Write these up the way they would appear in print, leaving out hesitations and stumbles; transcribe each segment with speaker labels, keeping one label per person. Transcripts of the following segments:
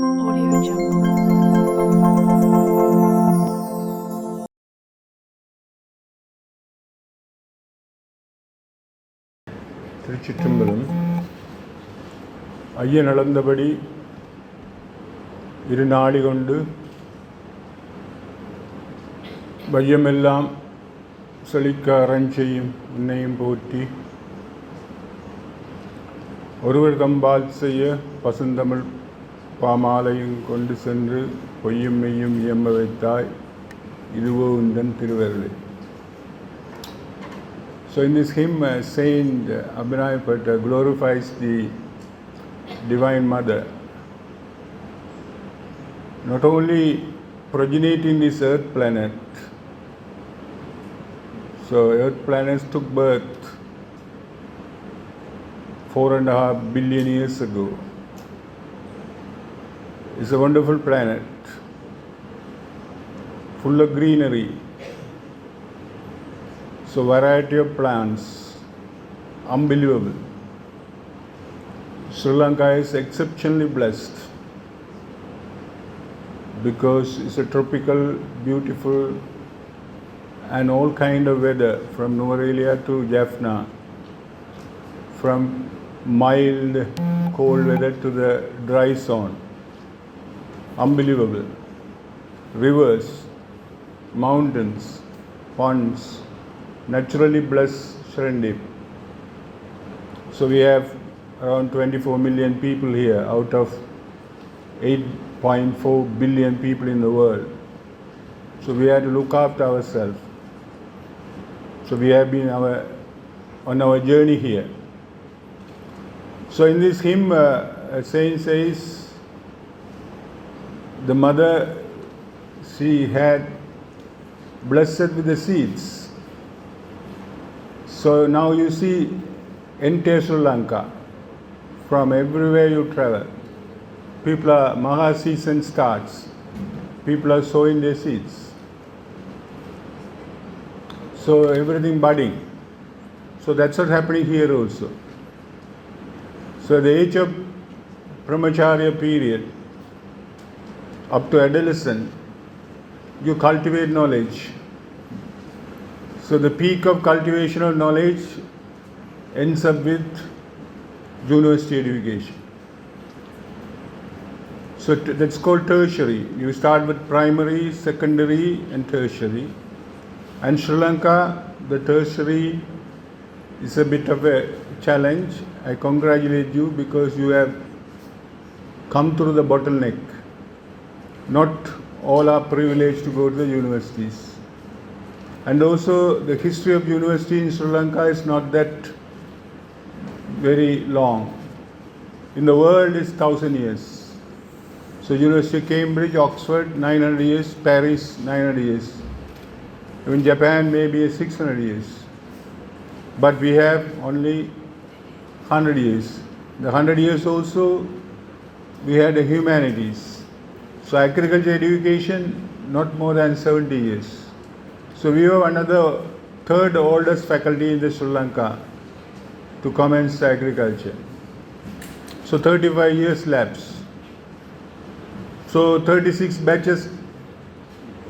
Speaker 1: Audio Jungle.
Speaker 2: திருச்சிற்றம்பலம். ஐயன் அளந்தபடி இரு நாடி கொண்டு வையமெல்லாம் செழிக்க அறஞ்செய்யும் உன்னையும் போற்றி ஒருவர் தம்பால் செய்ய பசுந்தமிழ் பாமாலையும் கொண்டு சென்று பொய்யும் மெய்யும் இயம்ப வைத்தாய் இதுவோ உந்தன் திருவருளே. So in this hymn, Saint Abhinay Bhatta glorifies the Divine Mother, not only progeniting this earth planet. So earth planets took birth 4.5 billion years ago. It's a wonderful planet, full of greenery. So variety of plants, unbelievable. Sri Lanka is exceptionally blessed because it's a tropical, beautiful and all kind of weather, from Nuvarelia to Jaffna, from mild cold weather to the dry zone. Unbelievable. Rivers, mountains, ponds, naturally blessed Sharandip. So we have around 24 million people here out of 8.4 billion people in the world. So we have to look after ourselves. So we have been on our journey here. So in this hymn, a saint says, the mother, she had blessed with the seeds. So now you see entire Sri Lanka, from everywhere you travel, people are, Maha season starts, people are sowing their seeds. So everything budding. So that's what's happening here also. So the age of Brahmacharya period, up to adolescence, you cultivate knowledge. So the peak of cultivation of knowledge ends up with university education. So that's called tertiary. You start with primary, secondary and tertiary. And Sri Lanka, the tertiary is a bit of a challenge. I congratulate you because you have come through the bottleneck. Not all are privileged to go to the universities. And also the history of university in Sri Lanka is not that very long. In the world is 1,000 years. So University of Cambridge, Oxford, 900 years, Paris, 900 years. In Japan, maybe 600 years. But we have only 100 years. The 100 years also, we had the humanities. So agriculture education, not more than 70 years. So we have another third oldest faculty in the Sri Lanka to commence agriculture. So 35 years lapse. So 36 batches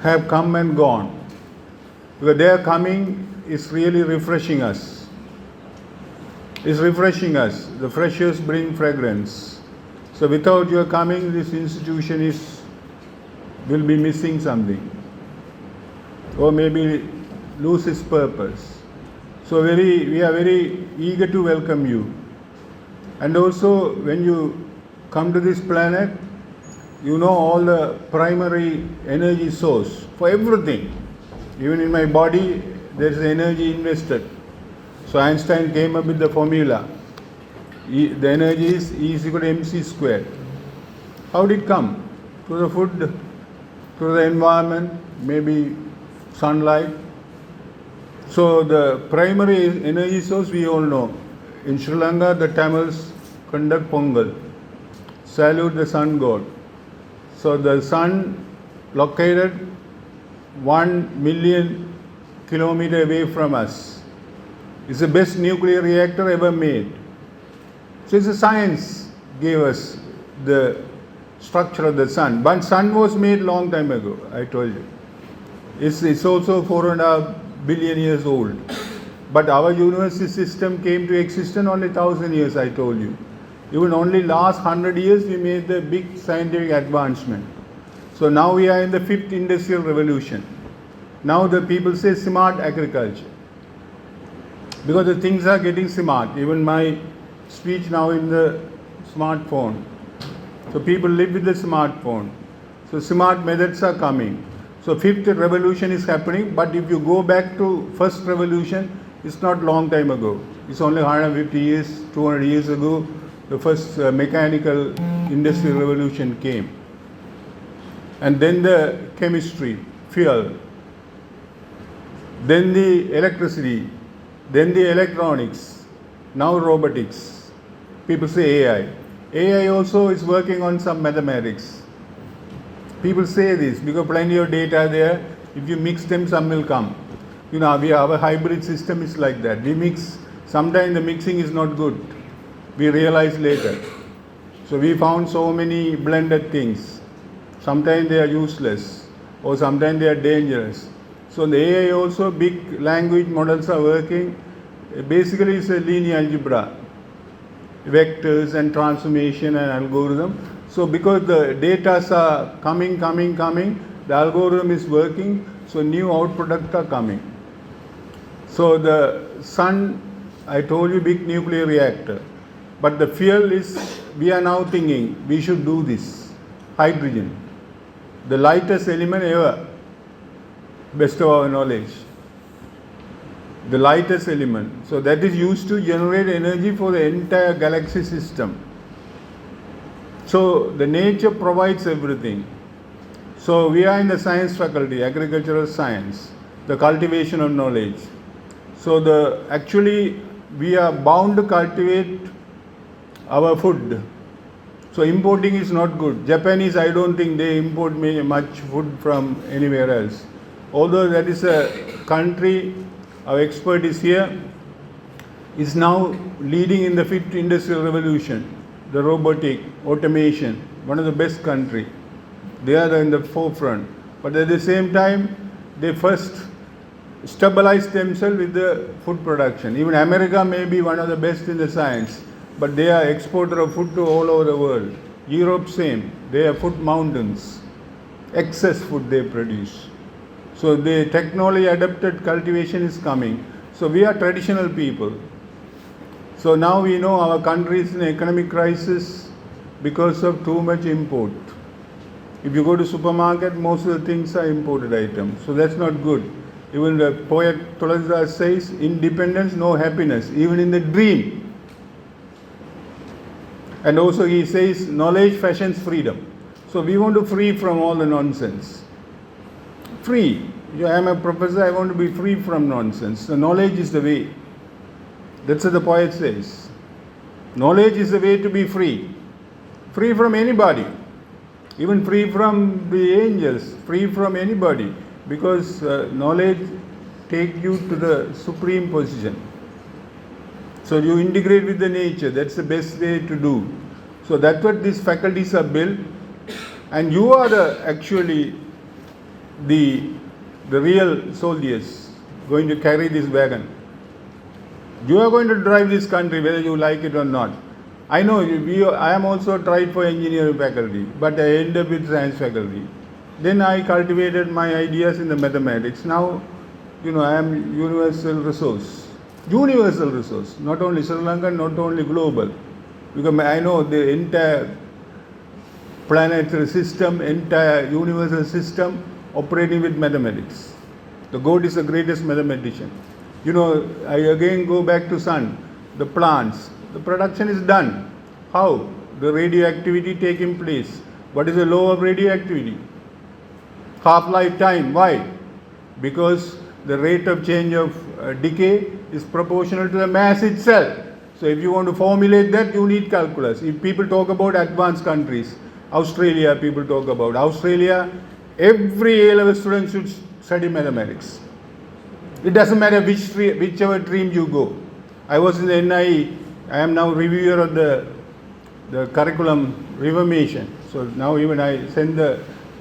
Speaker 2: have come and gone. Because their coming is really refreshing us. It's refreshing us. The freshers bring fragrance. So without your coming, this institution will be missing something. Or maybe lose its purpose. So we are very eager to welcome you. And also when you come to this planet, you know all the primary energy source for everything. Even in my body, there is energy invested. So Einstein came up with the formula. The energy is E is equal to mc squared. How did it come? Through the food, through the environment, maybe sunlight. So the primary energy source we all know. In Sri Lanka, the Tamils conduct Pongal, salute the sun god. So the sun located 1 million kilometers away from us. It's the best nuclear reactor ever made. So it's a science gave us the structure of the sun. But sun was made long time ago, I told you. It's also 4.5 billion years old. But our universe system came to existence only 1,000 years, I told you. Even only last 100 years we made the big scientific advancement. So now we are in the 5th industrial revolution. Now the people say smart agriculture. Because the things are getting smart. Even my speech now in the smartphone. So people live with the smartphone. So smart methods are coming. So 5th revolution is happening, but if you go back to first revolution, it's not long time ago. It's only 150 years, 200 years ago, the first mechanical industrial revolution came. And then the chemistry, fuel, then the electricity, then the electronics, now robotics. People say AI. AI also is working on some mathematics. People say this because plenty of data there. If you mix them, some will come. You know, our hybrid system is like that. We mix. Sometimes the mixing is not good. We realize later. So we found so many blended things. Sometimes they are useless, or sometimes they are dangerous. So the AI also, big language models are working. Basically, it's a linear algebra, vectors and transformation and algorithm. So because the data are coming, the algorithm is working, so new output products are coming. So the sun, I told you, big nuclear reactor. But the fuel is, we are now thinking, we should do this. Hydrogen, the lightest element ever, best of our knowledge. The lightest element. So that is used to generate energy for the entire galaxy system. So the nature provides everything. So we are in the science faculty, agricultural science, the cultivation of knowledge. So actually we are bound to cultivate our food. So importing is not good. Japanese, I don't think they import much food from anywhere else. Although that is a country, our expert is here, is now leading in the 5th industrial revolution, the robotic, automation, one of the best country. They are in the forefront. But at the same time, they first stabilize themselves with the food production. Even America may be one of the best in the science, but they are exporter of food to all over the world. Europe same, they are food mountains. Excess food they produce. So the technology adapted cultivation is coming. So we are traditional people. So now we know our country is in economic crisis because of too much import. If you go to supermarket, most of the things are imported items. So that's not good. Even the poet Tulsidas says, independence, no happiness, even in the dream. And also he says, knowledge fashions freedom. So we want to free from all the nonsense. Free. I am a professor, I want to be free from nonsense. The knowledge is the way. That's what the poet says. Knowledge is the way to be free. Free from anybody. Even free from the angels. Free from anybody. Because knowledge takes you to the supreme position. So you integrate with the nature. That's the best way to do. So that's what these faculties are built. And you are actually the real soldiers going to carry this wagon. You are going to drive this country whether you like it or not. I know I am also tried for engineering faculty, but I end up with science faculty. Then I cultivated my ideas in the mathematics. Now, I am universal resource. Universal resource, not only Sri Lanka, not only global. Because I know the entire planetary system, entire universal system operating with mathematics. The God is the greatest mathematician. I again go back to sun, the plants. The production is done. How? The radioactivity taking place. What is the law of radioactivity? Half-life time. Why? Because the rate of change of decay is proportional to the mass itself. So if you want to formulate that, you need calculus. If people talk about advanced countries, Australia, people talk about Australia, every A-level student should study mathematics. It doesn't matter whichever stream you go. I was in the NIE. I am now reviewer of the the curriculum reformation. So now even I send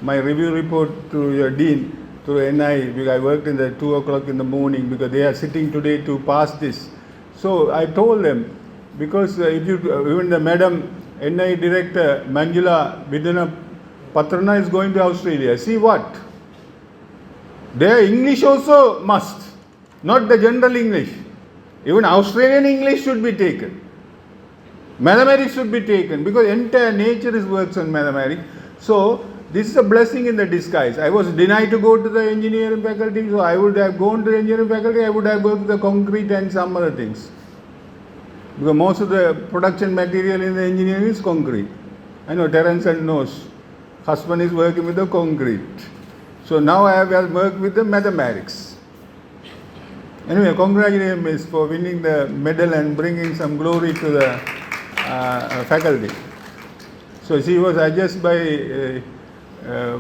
Speaker 2: my review report to your dean, to NI, because I worked in the 2 o'clock in the morning because they are sitting today to pass this. So I told them, because if you, even the Madam NI Director Manjula Vidana Patrana is going to Australia. See what? Their English also must, not the general English. Even Australian English should be taken. Mathematics should be taken because entire nature is works on mathematics. So this is a blessing in the disguise. I was denied to go to the engineering faculty, so I would have gone to the engineering faculty, I would have worked with the concrete and some other things. Because most of the production material in the engineering is concrete. I know Terence knows. Husband is working with the concrete. So now I have worked with the mathematics. Anyway, congratulations Miss for winning the medal and bringing some glory to the faculty. So she was adjudged by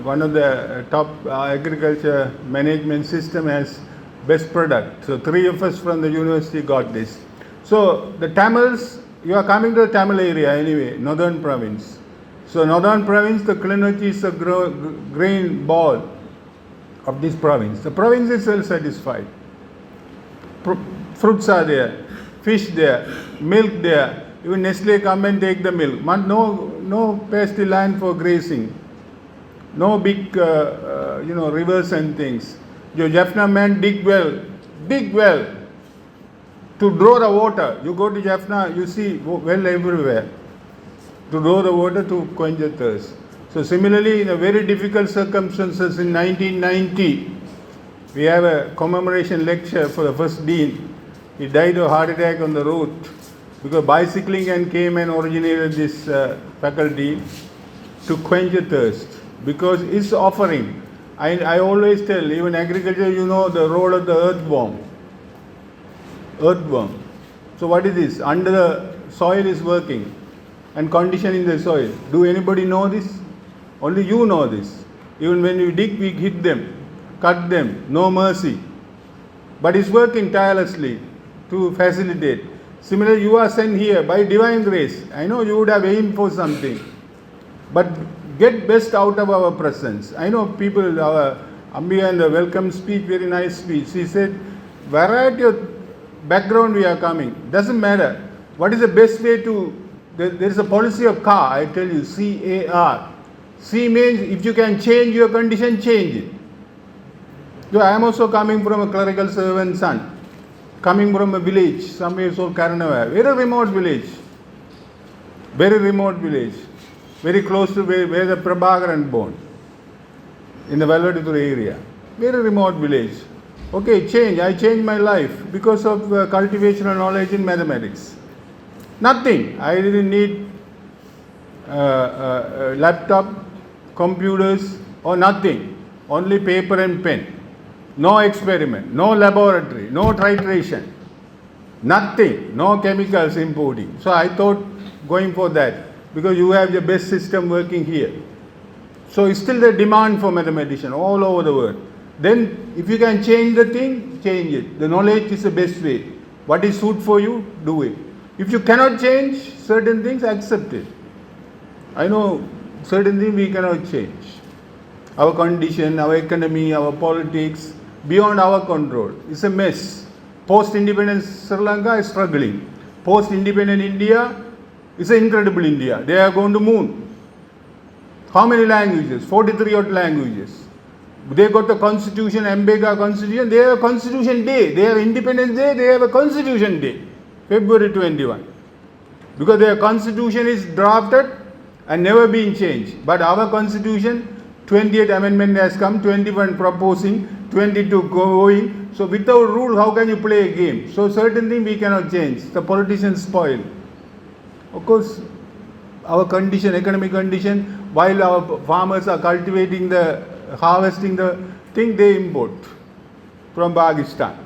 Speaker 2: one of the top agriculture management system as best product. So 3 of us from the university got this. So the Tamils, you are coming to the Tamil area anyway, northern province. So northern province, the Clinochi is the grain ball of this province. The province is self-satisfied. Fruits are there, fish there, milk there. Even Nestle come and take the milk. No pasty land for grazing. No big, rivers and things. Your Jaffna man dig well to draw the water. You go to Jaffna, you see well everywhere. To draw the water to quench the thirst. So similarly, in a very difficult circumstances in 1990, we have a commemoration lecture for the first dean. He died of heart attack on the road because bicycling and came and originated this faculty to quench the thirst. Because it's offering. I always tell, even agriculture, you know the role of the earthworm. So what is this? Under the soil is working and conditioning the soil. Do anybody know this? Only you know this. Even when you dig, we hit them, cut them, no mercy. But it's working tirelessly to facilitate. Similarly, you are sent here by divine grace. I know you would have aimed for something. But get best out of our presence. I know people, our Ambia in the welcome speech, very nice speech. She said, variety of background we are coming. Doesn't matter. What is the best way to, there is a policy of CAR, I tell you, C-A-R. C means if you can change your condition, change it. So I am also coming from a clerical servant son. Coming from a village, somewhere called Karanava. Very remote village. Very close to where the Prabhakaran born. In the Valvaditur area. Very remote village. Okay, I changed my life because of cultivation and knowledge in mathematics. Nothing. I didn't need laptop, computers or nothing. Only paper and pen. No experiment, no laboratory, no titration. Nothing. No chemicals importing. So I thought going for that because you have the best system working here. So it's still the demand for mathematicians all over the world. Then if you can change the thing, change it. The knowledge is the best way. What is suit for you, do it. If you cannot change certain things, accept it. I know certain things we cannot change. Our condition, our economy, our politics, beyond our control. It's a mess. Post-independence Sri Lanka is struggling. Post-independent India is an incredible India. They are going to moon. How many languages? 43 odd languages. They got the constitution, Ambedkar constitution. They have a constitution day. They have Independence Day. They have a constitution day. February 21. Because their constitution is drafted and never been changed. But our constitution, 20th amendment has come, 21 proposing, 22 going. So without rule, how can you play a game? So certain things we cannot change. The politicians spoil. Of course, our condition, economic condition, while our farmers are cultivating harvesting the thing, they import from Pakistan.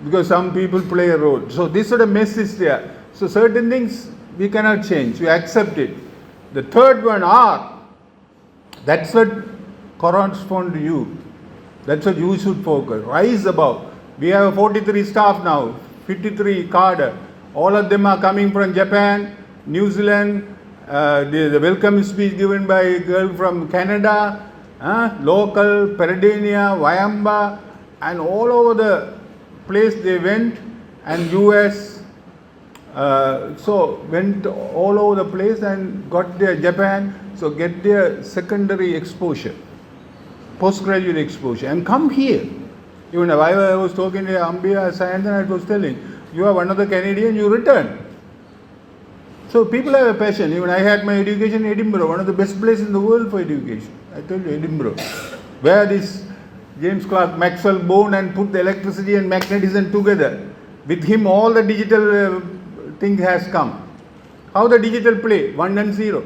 Speaker 2: Because some people play a role. So this sort of mess is there. So certain things we cannot change. We accept it. The third one, that's what corresponds to you. That's what you should focus. Rise above. We have 43 staff now, 53 cadre. All of them are coming from Japan, New Zealand, the welcome speech given by a girl from Canada, local, Peradenia, Wayamba, and all over the place they went, and US. So went all over the place and got their Japan, so get their secondary exposure, postgraduate exposure, and come here. Even I was talking to Ambia Sayantan, I was telling, you are one of the Canadian, you return. So people have a passion. Even I had my education in Edinburgh, one of the best places in the world for education. I tell you, Edinburgh, where this James Clerk Maxwell born and put the electricity and magnetism together. With him, all the digital thing has come. How the digital play? 1 and 0.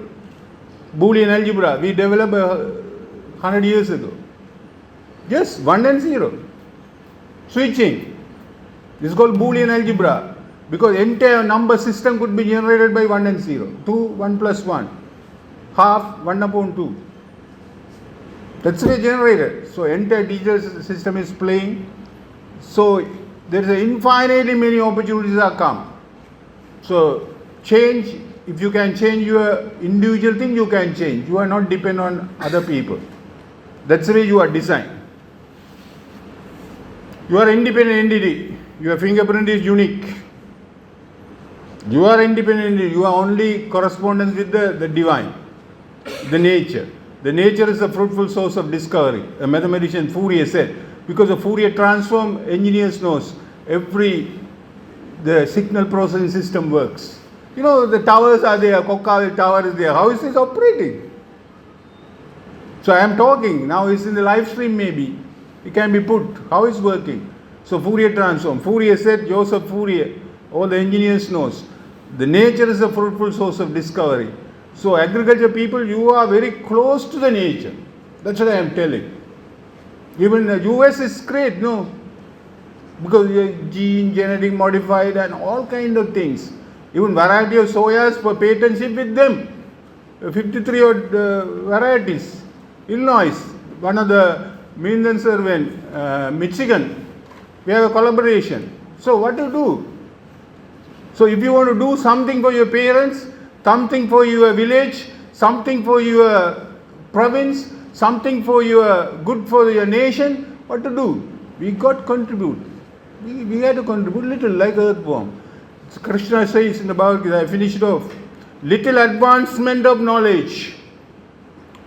Speaker 2: Boolean algebra, we developed 100 years ago. Yes, 1 and 0. Switching. This is called Boolean algebra. Because entire number system could be generated by 1 and 0. 2, 1 plus 1. Half, 1 upon 2. That's the way generated. So entire digital system is playing. So there is infinitely many opportunities are come. So change, if you can change your individual thing, you can change. You are not dependent on other people. That's the way you are designed. You are independent entity. Your fingerprint is unique. You are independent. You are only correspondence with the divine, the nature. The nature is a fruitful source of discovery. A mathematician Fourier said, because of Fourier transform, engineers knows the signal processing system works. You know, the towers are there, Kokaville tower is there. How is this operating? So I am talking, now it's in the live stream maybe. It can be put, how it's working. So Fourier transform. Fourier said, Joseph Fourier, all the engineers knows. The nature is a fruitful source of discovery. So agriculture people, you are very close to the nature. That's what I am telling. Even the US is great, no? Because gene, genetic modified and all kind of things. Even variety of soyas for patentship with them. 53 odd varieties. Illinois, one of the Minden servant, Michigan. We have a collaboration. So what to do? So if you want to do something for your parents, something for your village, something for your province, something for your good for your nation, what to do? We got to contribute. We had to contribute little like earthworm. Krishna says in the Bhagavad Gita, I finish it off. Little advancement of knowledge.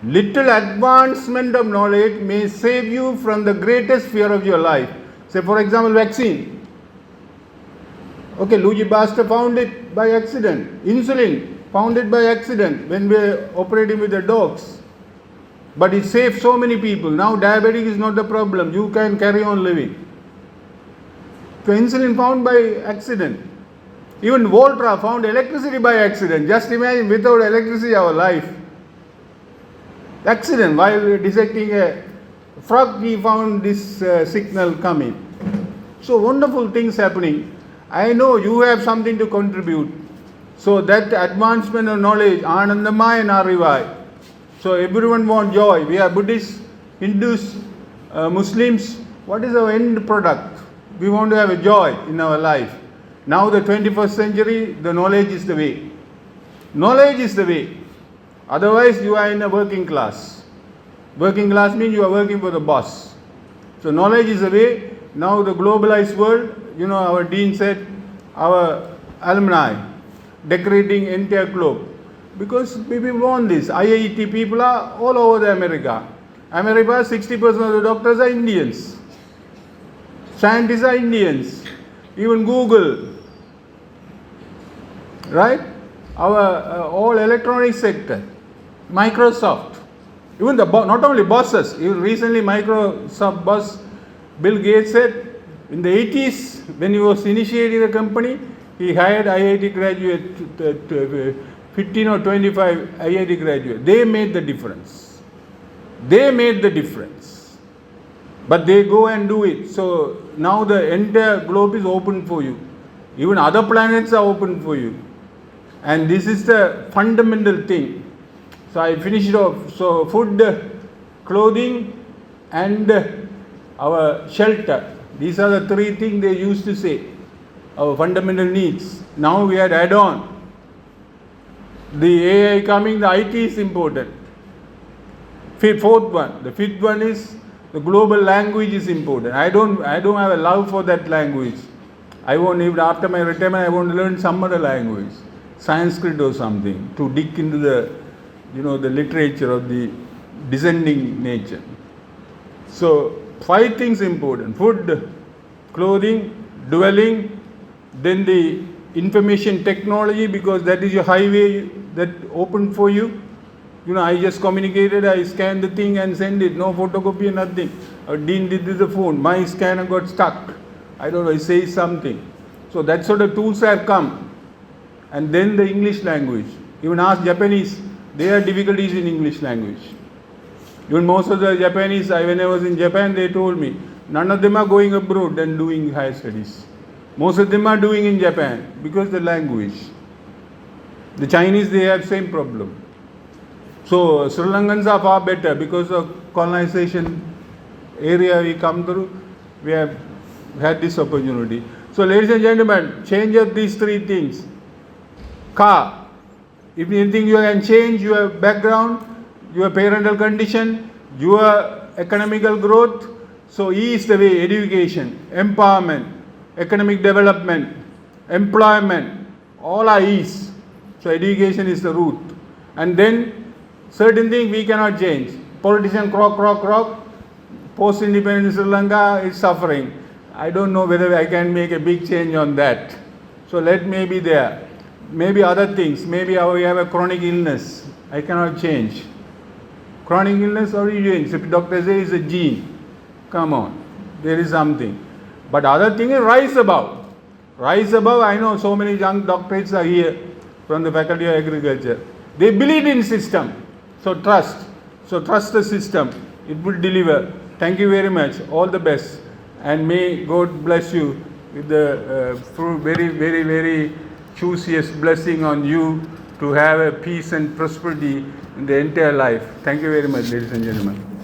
Speaker 2: Little advancement of knowledge may save you from the greatest fear of your life. Say for example, vaccine. Okay, Luigi Pasteur found it by accident. Insulin, found it by accident when we were operating with the dogs. But it saved so many people. Now diabetic is not the problem. You can carry on living. So insulin found by accident. Even Volta found electricity by accident. Just imagine without electricity our life. Accident. While dissecting a frog, he found this signal coming. So wonderful things happening. I know you have something to contribute. So that advancement of knowledge, Anandamaya and Arivai. So everyone wants joy. We are Buddhists, Hindus, Muslims. What is our end product? We want to have a joy in our life. Now the 21st century, the knowledge is the way. Knowledge is the way. Otherwise you are in a working class. Working class means you are working for the boss. So knowledge is the way. Now the globalized world, you know, our dean said, our alumni, decorating entire globe. Because people want this. IIT people are all over the America. America, 60% of the doctors are Indians. Scientists are Indians. Even Google. Right? Our all electronic sector. Microsoft. Even the not only bosses. Even recently Microsoft boss Bill Gates said, in the 80s, when he was initiating the company, he hired IIT graduate, 15 or 25 IIT graduates. They made the difference. They made the difference. But they go and do it. So now the entire globe is open for you. Even other planets are open for you. And this is the fundamental thing. So I finish it off. So food, clothing, and our shelter. These are the three things they used to say. Our fundamental needs. Now we had add on. The AI coming, the IT is important. Fourth one, the fifth one is the global language is important. I don't have a love for that language. I won't, even after my retirement, I want to learn some other language, Sanskrit or something, to dig into the, the literature of the descending nature. So 5 things important: food, clothing, dwelling, then the information technology, because that is your highway that opened for you. I just communicated, I scanned the thing and send it, no photocopy, nothing. Dean did the phone, my scanner got stuck. I don't know, it says something. So that sort of tools have come. And then the English language. Even ask Japanese, they have difficulties in English language. Even most of the Japanese, when I was in Japan, they told me, none of them are going abroad and doing higher studies. Most of them are doing in Japan because the language. The Chinese, they have same problem. So Sri Lankans are far better because of colonization area we come through. We have had this opportunity. So ladies and gentlemen, change of these 3 things. Car. If you think you can change your background, your parental condition, your economical growth, so E is the way: education, empowerment, economic development, employment, all are E's. So education is the root. And then certain things we cannot change. Politician croak. Post-independent Sri Lanka is suffering. I don't know whether I can make a big change on that. So let me be there. Maybe other things. Maybe we have a chronic illness. I cannot change. Chronic illness, or you change? If doctor says it's a gene, come on, there is something. But other thing is rise above. Rise above. I know so many young doctors are here from the Faculty of Agriculture. They believe in system. So trust the system. It will deliver. Thank you very much. All the best. And may God bless you with the very, very, very choicest blessing on you to have a peace and prosperity in the entire life. Thank you very much, ladies and gentlemen.